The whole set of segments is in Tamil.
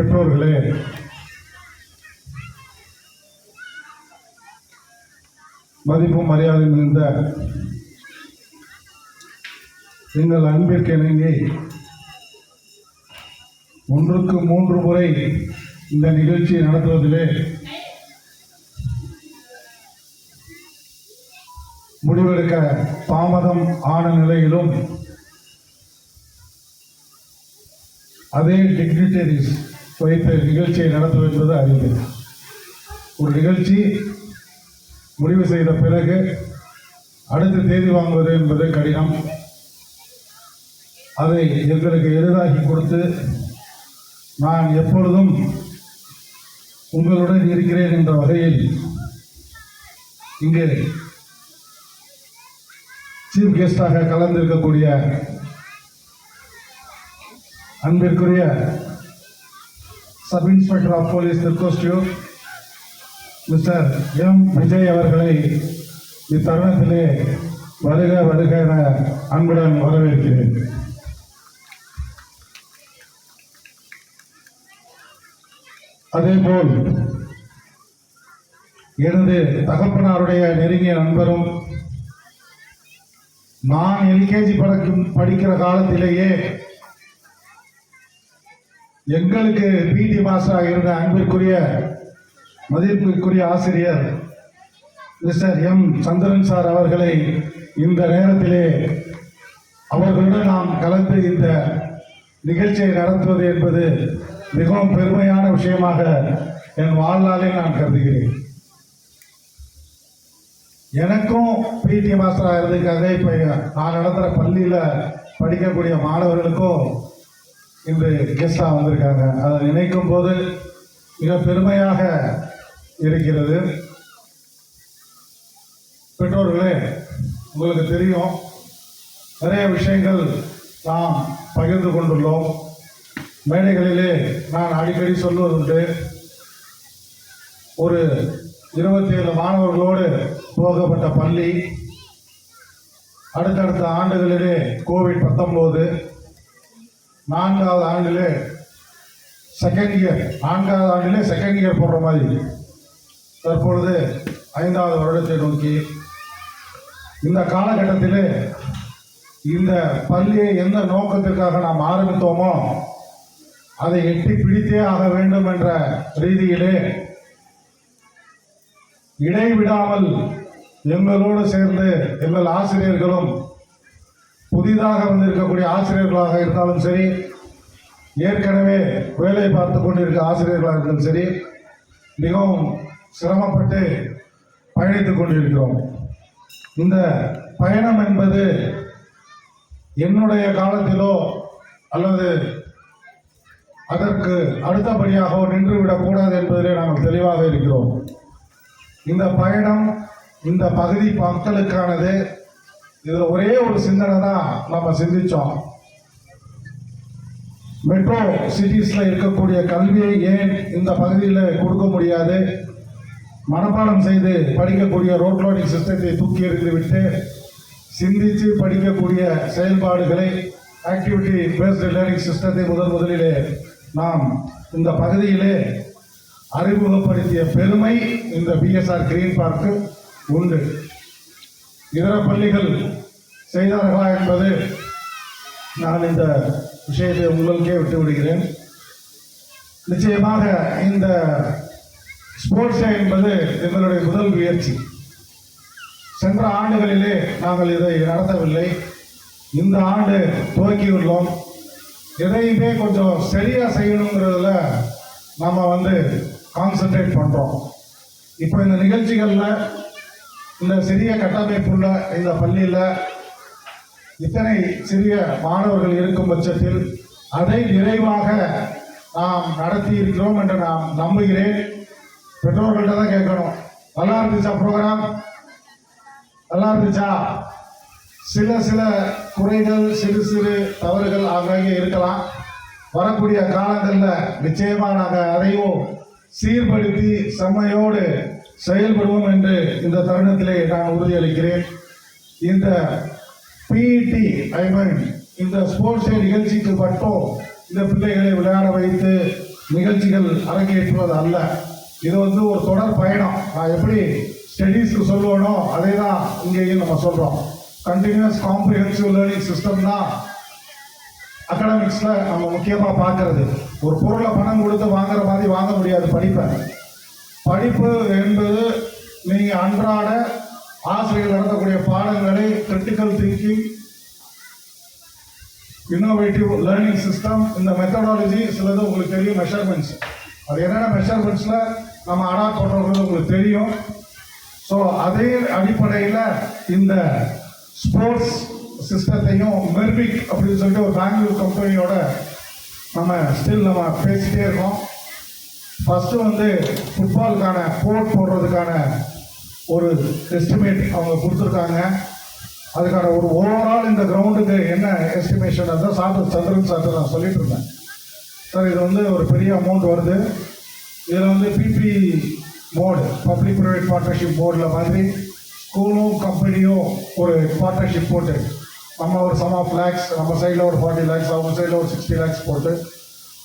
பெற்றோர்களே, மதிப்பும் மரியாதை மிகுந்த எங்கள் அன்பிற்கு இணங்கி 1க்கு 3 முறை இந்த நிகழ்ச்சியை நடத்துவதிலே முடிவெடுக்க தாமதம் ஆன நிலையிலும் அதே டிக்னிட்டரிஸ் வைத்த நிகழ்ச்சியை நடத்துவது என்பது அறிவு. ஒரு நிகழ்ச்சி முடிவு செய்த பிறகு அடுத்த தேதி வாங்குவது என்பது கடினம். அதை எங்களுக்கு எளிதாக்கி கொடுத்து நான் எப்பொழுதும் உங்களுடன் இருக்கிறேன் என்ற வகையில் இங்கே சீஃப் கெஸ்டாக கலந்திருக்கக்கூடிய அன்பிற்குரிய sub inspector of police Thirukoshtiyur mister M. Vijay அவர்களை இத்தருணத்திலே வருக வருக என அன்புடன் வரவேற்கிறேன். அதேபோல் எனது தகப்பனாருடைய நெருங்கிய நண்பரும் நான் எல்கேஜி படிக்கிற காலத்திலேயே எங்களுக்கு பிடி மாஸ்டராக இருந்த அன்பிற்குரிய மதிப்பிற்குரிய ஆசிரியர் மிஸ்டர் எம். சந்திரன் சார் அவர்களை இந்த நேரத்திலே அவர்களுடன் நாம் கலந்து இந்த நிகழ்ச்சியை நடத்துவது என்பது மிகவும் பெருமையான விஷயமாக என் வாழ்நாளில் நான் கருதுகிறேன். எனக்கும் பிடி மாஸ்டராக இருந்ததுக்காக இப்போ நான் நடத்துகிற பள்ளியில் படிக்கக்கூடிய மாணவர்களுக்கும் இன்று கெஸ்டாக வந்திருக்காங்க. அதை நினைக்கும் போது மிக பெருமையாக இருக்கிறது. பெற்றோர்களே, உங்களுக்கு தெரியும், நிறைய விஷயங்கள் நாம் பகிர்ந்து கொண்டுள்ளோம். மேடைகளிலே நான் அடிக்கடி சொல்வதுண்டு, ஒரு 27 மாணவர்களோடு துவக்கப்பட்ட பள்ளி அடுத்தடுத்த ஆண்டுகளிலே கோவிட்-19, 4வது ஆண்டிலே செகண்ட் இயர் போடுற மாதிரி தற்பொழுது 5வது வருடத்தை நோக்கி இந்த காலகட்டத்திலே இந்த பள்ளியை எந்த நோக்கத்திற்காக நாம் ஆரம்பித்தோமோ அதை எட்டி பிடித்தே ஆக வேண்டும் என்ற ரீதியிலே இடைவிடாமல் எங்களோடு சேர்ந்து எங்கள் ஆசிரியர்களும் புதிதாக வந்திருக்கக்கூடிய ஆசிரியர்களாக இருந்தாலும் சரி, ஏற்கனவே வேலை பார்த்து கொண்டிருக்க ஆசிரியர்களாக இருந்தாலும் சரி, மிகவும் சிரமப்பட்டு பயணித்துக் கொண்டிருக்கிறோம். இந்த பயணம் என்பது என்னுடைய காலத்திலோ அல்லது அதற்கு அடுத்தபடியாகவோ நின்றுவிடக்கூடாது என்பதிலே நாங்கள் தெளிவாக இருக்கிறோம். இந்த பயணம் இந்த பகுதி மக்களுக்கானது. இதில் ஒரே ஒரு சிந்தனை தான் நம்ம சிந்திச்சோம். மெட்ரோ சிட்டிஸில் இருக்கக்கூடிய கல்வியை ஏன் இந்த பகுதியில் கொடுக்க முடியாது? மனப்பாடம் செய்து படிக்கக்கூடிய ரோட் லோடிங் சிஸ்டத்தை தூக்கி எறிந்து விட்டு சிந்தித்து படிக்கக்கூடிய செயல்பாடுகளை ஆக்டிவிட்டி பேஸ்டு லேர்னிங் சிஸ்டத்தை முதலிலே நாம் இந்த பகுதியிலே அறிமுகப்படுத்திய பெருமை இந்த பிஎஸ்ஆர் கிரீன் பார்க்கு உண்டு. இதர பள்ளிகள் செய்தார்களா என்பது நான் இந்த விஷயத்தை உங்களுக்கே விட்டு விடுகிறேன். நிச்சயமாக இந்த ஸ்போர்ட்ஸ் டே என்பது எங்களுடைய முதல் முயற்சி. சென்ற ஆண்டுகளிலே நாங்கள் இதை நடத்தவில்லை. இந்த ஆண்டு துவக்கியுள்ளோம். எதையுமே கொஞ்சம் சரியாக செய்யணுங்கிறதுல நம்ம கான்சன்ட்ரேட் பண்ணுறோம். இப்போ இந்த நிகழ்ச்சிகளில் இந்த சிறிய கட்டமைப்புள்ள இந்த பள்ளியில் இத்தனை சிறிய மாணவர்கள் இருக்கும் பட்சத்தில் அதை நிறைவாக நாம் நடத்தி இருக்கிறோம் என்று நான் நம்புகிறேன். பெற்றோர்கள்ட்ட தான் கேட்கணும், நல்லா இருந்துச்சா ப்ரோக்ராம்? நல்லா இருந்துச்சா? சில குறைகள், சிறு தவறுகள் ஆங்காங்கே இருக்கலாம். வரக்கூடிய காலங்களில் நிச்சயமாக நாங்கள் அதையும் சீர்படுத்தி செம்மையோடு செயல்படுவோம் என்று இந்த தருணத்திலே நான் உறுதியளிக்கிறேன். இந்த பிஇடி இந்த ஸ்போர்ட்ஸ் டே நிகழ்ச்சிக்கு மட்டும் இந்த பிள்ளைகளை விளையாட வைத்து நிகழ்ச்சிகள் அரங்கேற்றுவது அல்ல. இது வந்து ஒரு தொடர் பயணம். நான் எப்படி ஸ்டடீஸ்க்கு சொல்லுவேனோ அதே தான் இங்கேயும் நம்ம சொல்கிறோம். கண்டினியூஸ் காம்ப்ரிஹென்சிவ் லேர்னிங் சிஸ்டம் தான் அகாடமிக்ஸில் நம்ம முக்கியமாக பார்க்கறது. ஒரு பொருளை பணம் கொடுத்து வாங்குற மாதிரி வாங்க முடியாது படிப்பு என்பது நீங்கள் அன்றாட ஆசிரியர்கள் நடத்தக்கூடிய பாடங்களை critical thinking, innovative learning system, இந்த மெத்தடாலஜி சிலது உங்களுக்கு தெரியும். மெஷர்மெண்ட்ஸ், அது என்னென்ன மெஷர்மெண்ட்ஸில் நம்ம அடாப்ட் பண்ணுறது உங்களுக்கு தெரியும். ஸோ அதே அடிப்படையில் இந்த ஸ்போர்ட்ஸ் சிஸ்டத்தையும் மெர்பிக் அப்படின்னு சொல்லிட்டு ஒரு பெங்களூர் கம்பெனியோட நம்ம பேசிகிட்டே இருக்கோம். ஃபஸ்ட்டு வந்து ஃபுட்பாலுக்கான கோட் போடுறதுக்கான ஒரு எஸ்டிமேட் அவங்க கொடுத்துருக்காங்க. அதுக்கான ஒரு ஓவரால் இந்த கிரவுண்டுக்கு என்ன எஸ்டிமேஷன் அதுதான் சந்திரன் சார்ட்டு நான் சொல்லிட்டு இருந்தேன். சார் இது வந்து ஒரு பெரிய அமௌண்ட் வருது. இதில் வந்து PP board, public private partnership போர்டில் மாதிரி ஸ்கூலும் கம்பெனியும் ஒரு பார்ட்னர்ஷிப் போட்டு நம்ம ஒரு சம் ஆஃப் லேக்ஸ், நம்ம சைடில் ஒரு 40 lakhs, அவங்க சைடில் ஒரு 60 lakhs போட்டு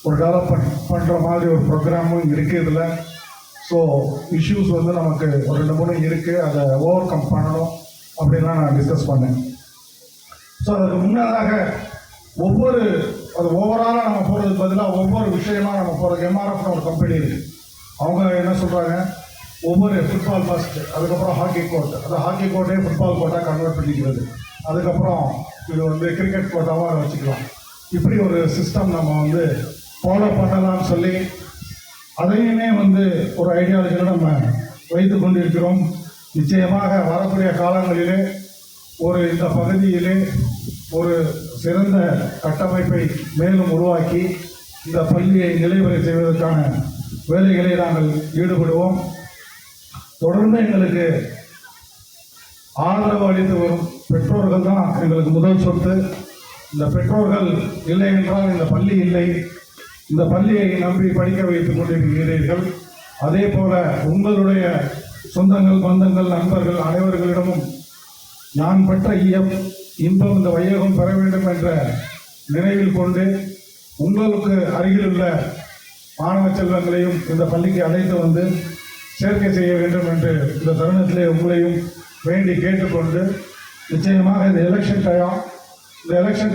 ஒரு டெவலப்மெண்ட் பண்ணுற மாதிரி ஒரு ப்ரோக்ராமும் இருக்குது இதில். ஸோ இஷ்யூஸ் வந்து நமக்கு ஒரு 2-3 இருக்குது, அதை ஓவர் கம் பண்ணணும் அப்படின்லாம் நான் டிஸ்கஸ் பண்ணேன். ஸோ அதுக்கு முன்னதாக அது ஓவராலாக நம்ம போகிறதுக்கு பதிலாக ஒவ்வொரு விஷயமாக நம்ம போகிறதுக்கு எம்ஆர்எஃப்னு ஒரு கம்பெனி இருக்குது. அவங்க என்ன சொல்கிறாங்க, ஒவ்வொரு ஃபுட்பால் ஃபர்ஸ்ட், அதுக்கப்புறம் ஹாக்கி கோர்ட், அந்த ஹாக்கி கோர்ட்டே ஃபுட்பால் கோர்ட்டாக கன்வெர்ட் பண்ணிக்கிறது, அதுக்கப்புறம் இது வந்து கிரிக்கெட் கோர்ட்டாகவும் வச்சுக்கலாம். இப்படி ஒரு சிஸ்டம் நம்ம வந்து ஃபாலோ பண்ணலாம்னு சொல்லி அதையுமே வந்து ஒரு ஐடியாலஜியில் நம்ம வைத்து கொண்டிருக்கிறோம். நிச்சயமாக வரக்கூடிய காலங்களிலே இந்த பகுதியிலே ஒரு சிறந்த கட்டமைப்பை மேலும் உருவாக்கி இந்த பள்ளியை நிலைவரை செய்வதற்கான வேலைகளை நாங்கள் ஈடுபடுவோம். தொடர்ந்து எங்களுக்கு ஆதரவு அளித்து வரும் பெற்றோர்கள் தான் எங்களுக்கு முதல் சொத்து. இந்த பெற்றோர்கள் இல்லை என்றால் இந்த பள்ளி இல்லை. இந்த பள்ளியை நம்பி படிக்க வைத்துக் கொண்டிருக்கிறீர்கள். அதே போல உங்களுடைய சொந்தங்கள், பந்தங்கள், நண்பர்கள் அனைவர்களிடமும் நான் பெற்ற இன்பம் இந்த வையகம் பெற வேண்டும் என்ற நினைவில் கொண்டு உங்களுக்கு அருகில் உள்ள மாணவ செல்வங்களையும் இந்த பள்ளிக்கு அழைத்து வந்து சேர்க்கை செய்ய வேண்டும் என்று இந்த தருணத்திலே உங்களையும் வேண்டி கேட்டுக்கொண்டு, நிச்சயமாக இந்த எலெக்ஷன்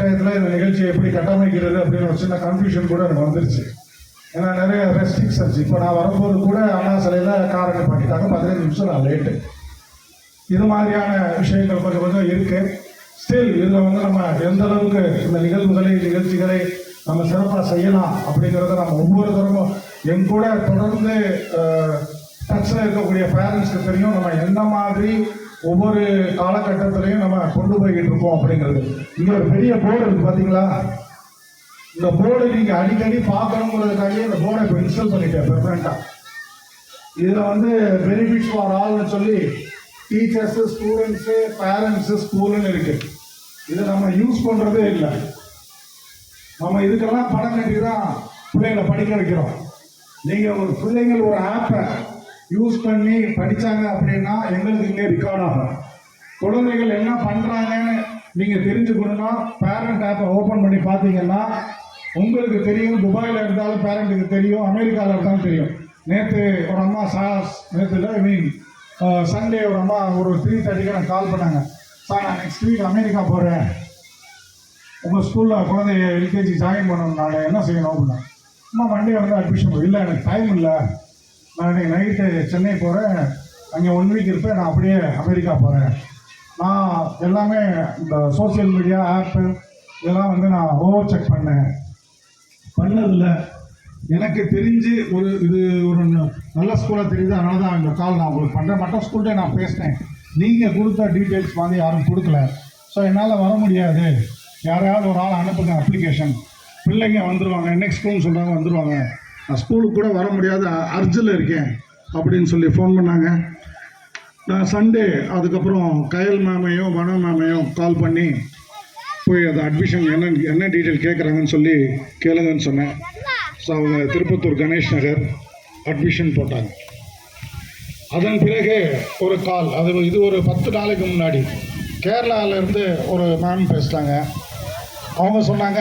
டயத்தில் இந்த நிகழ்ச்சியை எப்படி கட்டமைக்கிறது அப்படின்னு ஒரு சின்ன கன்ஃபியூஷன் கூட எனக்கு வந்துருச்சு. ஏன்னா நிறைய ரெஸ்ட்ரிக்ஷன்ஸ். இப்போ நான் வரும்போது கூட அண்ணா சிலையில் காரை நிப்பாட்டிட்டாங்க, 15 நிமிஷம் நான் லேட்டு. இது மாதிரியான விஷயங்கள் கொஞ்சம் இருக்குது. ஸ்டில் இதில் வந்து நம்ம எந்த அளவுக்கு இந்த நிகழ்ச்சிகளை நம்ம சிறப்பாக செய்யலாம் அப்படிங்கிறத நம்ம ஒவ்வொருத்தருக்கும் என் கூட தொடர்ந்து டச்சில் இருக்கக்கூடிய பேரண்ட்ஸ்க்கு தெரியும். நம்ம எந்த மாதிரி ஒவ்வொரு காலகட்டத்திலையும் நம்ம கொண்டு போய்கிட்டு இருக்கோம் அப்படிங்கிறது. இங்கே ஒரு பெரிய போர்டு இருக்குது பார்த்தீங்களா? இந்த போர்டு நீங்கள் அடிக்கடி பார்க்கணுங்கிறதுக்காகவே இந்த போர்டை இப்போ இன்ஸ்டால் பண்ணிட்டேன் பெர்மனெண்ட்டாக. இதில் வந்து பெனிஃபிட்ஸ் ஃபார் ஆல்னு சொல்லி டீச்சர்ஸு, ஸ்டூடெண்ட்ஸு, பேரண்ட்ஸு, ஸ்கூலுன்னு இருக்குது. இதை நம்ம யூஸ் பண்ணுறதே இல்லை. நம்ம இதுக்கெல்லாம் பணம் கட்டி தான் பிள்ளைங்களை படிக்க வைக்கிறோம். நீங்கள் ஒரு பிள்ளைங்கள் ஒரு ஆப்பை யூஸ் பண்ணி படித்தாங்க அப்படின்னா எங்களுக்கு இங்கே ரெக்கார்ட் ஆகும். குழந்தைகள் என்ன பண்ணுறாங்கன்னு நீங்கள் தெரிஞ்சுக்கணுன்னா பேரண்ட் ஆப்பை ஓப்பன் பண்ணி பார்த்தீங்கன்னா உங்களுக்கு தெரியும். துபாயில் இருந்தாலும் பேரண்ட்டுக்கு தெரியும், அமெரிக்காவில் இருந்தாலும் தெரியும். நேற்று ஒரு அம்மா சண்டே ஒரு அம்மா ஒரு 3:30 எனக்கு கால் பண்ணாங்க. சார் நான் நெக்ஸ்ட் வீக் அமெரிக்கா போகிறேன், உங்கள் ஸ்கூலில் குழந்தைய எல்கேஜி ஜாயின் பண்ணணும், நான் என்ன செய்யணும் அப்படின்னா, அம்மா மண்டே வந்து அட்மிஷன் இல்லை, எனக்கு டைம் இல்லை, நான் இன்றைக்கி நைட்டு சென்னை போகிறேன், அங்கே 1 வீக் இருப்பேன், நான் அப்படியே அமெரிக்கா போகிறேன். நான் எல்லாமே இந்த சோசியல் மீடியா ஆப்பு இதெல்லாம் வந்து நான் ஓவர் செக் பண்ணதில்லை. எனக்கு தெரிஞ்சு இது ஒரு நல்ல ஸ்கூலாக தெரியுது, அதனால தான் இந்த கால் நான் உங்களுக்கு பண்ணுறேன். மற்ற ஸ்கூல்கிட்ட நான் பேசினேன், நீங்கள் கொடுத்த டீட்டெயில்ஸ் வந்து யாரும் கொடுக்கல. ஸோ என்னால் வர முடியாது, யாரையாவது ஒரு ஆள் அனுப்புங்க அப்ளிகேஷன், பிள்ளைங்க வந்துடுவாங்க, நெக்ஸ்ட் ஸ்கூல்னு சொல்கிறாங்க வந்துடுவாங்க, நான் ஸ்கூலுக்கு கூட வர முடியாது, அர்ஜில் இருக்கேன் அப்படின்னு சொல்லி ஃபோன் பண்ணாங்க. நான் சண்டே அதுக்கப்புறம் கயல் மேமையும் வன மேமையும் கால் பண்ணி போய் அது அட்மிஷன் என்ன டீட்டெயில் கேட்குறாங்கன்னு சொல்லி கேளுங்கன்னு சொன்னேன். ஸோ அவங்க திருப்பத்தூர் கணேஷ் நகர் அட்மிஷன் போட்டாங்க. அதன் பிறகு ஒரு கால், இது ஒரு 10 நாளைக்கு முன்னாடி கேரளாவிலேருந்து ஒரு மேம் பேசிட்டாங்க. அவங்க சொன்னாங்க,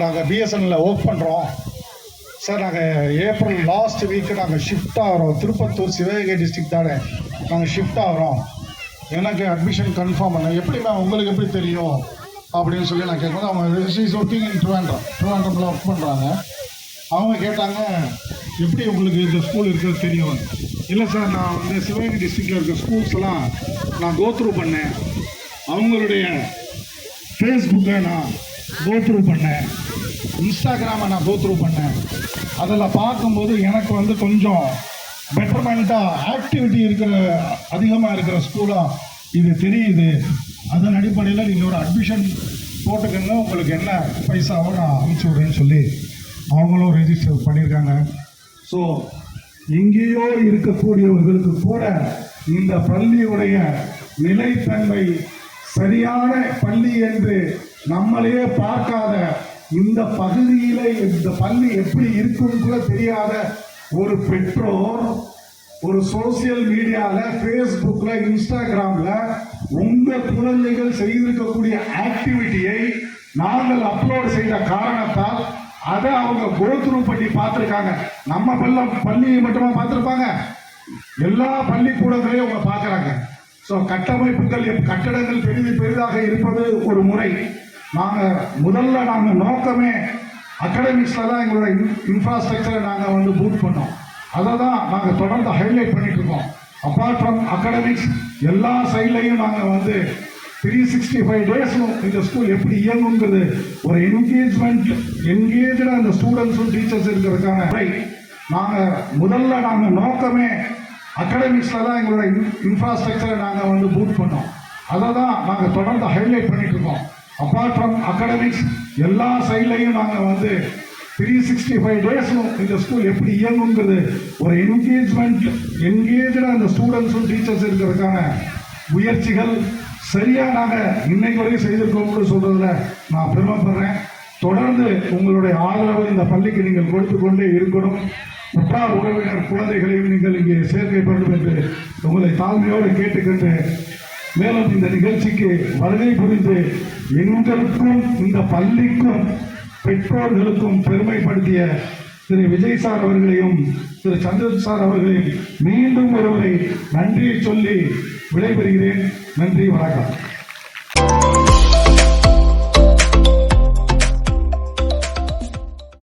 நாங்கள் பிஎஸ்என்எல்ல ஒர்க் பண்ணுறோம், சார் நாங்கள் ஏப்ரல் லாஸ்ட் வீக்கு நாங்கள் ஷிஃப்ட் ஆகிறோம். திருப்பத்தூர் சிவகங்கை டிஸ்ட்ரிக்ட் தானே நாங்கள் ஷிஃப்ட் ஆகிறோம். எனக்கு அட்மிஷன் கன்ஃபார்ம் பண்ண எப்படி மேம் உங்களுக்கு எப்படி தெரியும் அப்படின்னு சொல்லி நான் கேட்கும்போது அவங்க இஸ் ஒர்க்கிங் இன் ட்ரிவாண்ட்ரமில் ஒர்க் பண்ணுறாங்க. அவங்க கேட்டாங்க எப்படி உங்களுக்கு இந்த ஸ்கூல் இருக்கிறது தெரியும். இல்லை சார் நான் வந்து சிவகங்கை டிஸ்ட்ரிக்டில் இருக்க ஸ்கூல்ஸ் எல்லாம் நான் கோத்ரூ பண்ணேன். அவங்களுடைய ஃபேஸ்புக்கை நான் கோத்ரூ பண்ணேன், இன்ஸ்டாகிராமை நான் கோத்ரூ பண்ணேன். அதில் பார்க்கும்போது எனக்கு வந்து கொஞ்சம் பெட்டர்மெண்ட்டாக ஆக்டிவிட்டி அதிகமாக இருக்கிற ஸ்கூலாக இது தெரியுது. அதன் அடிப்படையில் நீங்கள் ஒரு அட்மிஷன் போட்டுக்கங்க, உங்களுக்கு என்ன பைசாவோ நான் அனுப்பிச்சி விட்றேன்னு சொல்லி அவங்களும் ரெஜிஸ்டர் பண்ணியிருக்காங்க. ஸோ எங்கேயோ இருக்கக்கூடியவர்களுக்கு கூட இந்த பள்ளியுடைய நிலைத்தன்மை சரியான பள்ளி என்று நம்மளையே பார்க்காத, இந்த பகுதியில் இந்த பள்ளி எப்படி இருக்கும் கூட தெரியாத ஒரு பெற்றோர் ஒரு சோசியல் மீடியாவில், ஃபேஸ்புக்கில், இன்ஸ்டாகிராமில் உங்கள் குழந்தைகள் செய்திருக்கக்கூடிய ஆக்டிவிட்டியை நாங்கள் அப்லோட் செய்த காரணத்தால் அதை அவங்க கோத்ரூ பண்ணி பார்த்துருக்காங்க. நம்ம பள்ளியை மட்டுமா பார்த்துருப்பாங்க, எல்லா பள்ளிக்கூடங்களையும் அவங்க பார்க்குறாங்க. ஸோ கட்டமைப்புகள் கட்டடங்கள் பெரிதாக இருப்பது ஒரு முறை. நாங்கள் நோக்கமே அகாடமிக்ஸில் தான் எங்களோட இன்ஃப்ராஸ்ட்ரக்சரை நாங்கள் வந்து பூட் பண்ணோம். அதை தான் நாங்கள் தொடர்ந்து ஹைலைட் பண்ணிட்டு இருக்கோம். அப்பார்ட் ஃப்ரம் அகாடமிக்ஸ் எல்லா சைட்லையும் நாங்கள் வந்து 365 டேஸும் இந்த ஸ்கூல் எப்படி இயங்குங்கிறது ஒரு என்கேஜாக அந்த ஸ்டூடெண்ட்ஸும் டீச்சர்ஸ் இருக்கிறதுக்கான நாங்கள் நோக்கமே அகாடமிக்ஸில் தான் எங்களோட இன்ஃப்ராஸ்ட்ரக்சரை நாங்கள் வந்து பூட் பண்ணோம். அதை தான் நாங்கள் தொடர்ந்து ஹைலைட் பண்ணிட்டு இருக்கோம். அப்பார்ட் ஃப்ரம் அகாடமிக்ஸ் எல்லா சைட்லையும் நாங்கள் வந்து 365 டேஸும் இந்த ஸ்கூல் எப்படி இயங்குங்கிறது ஒரு என்கேஜாக அந்த ஸ்டூடெண்ட்ஸும் டீச்சர்ஸ் இருக்கிறதுக்கான முயற்சிகள் சரியாக நாங்கள் இன்னைக்கு வரைக்கும் செய்திருக்கோம்னு சொல்கிறதுல நான் பெருமைப்படுறேன். தொடர்ந்து உங்களுடைய ஆதரவு இந்த பள்ளிக்கு நீங்கள் கொடுத்து கொண்டே இருக்கணும். உற்றார் உறவினர் குழந்தைகளையும் நீங்கள் இங்கே சேர்க்கை பெறும் என்று உங்களை தாழ்மையோடு கேட்டுக்கொண்டு, மேலும் இந்த நிகழ்ச்சிக்கு வருகை புரிந்து எங்களுக்கும் இந்த பள்ளிக்கும் பெற்றோர்களுக்கும் பெருமைப்படுத்திய திரு விஜய் சார் அவர்களையும் திரு சந்திரன் சார் அவர்களையும் மீண்டும் ஒருவரை நன்றியை சொல்லி விடைபெறுகிறேன். நன்றி, வணக்கம்.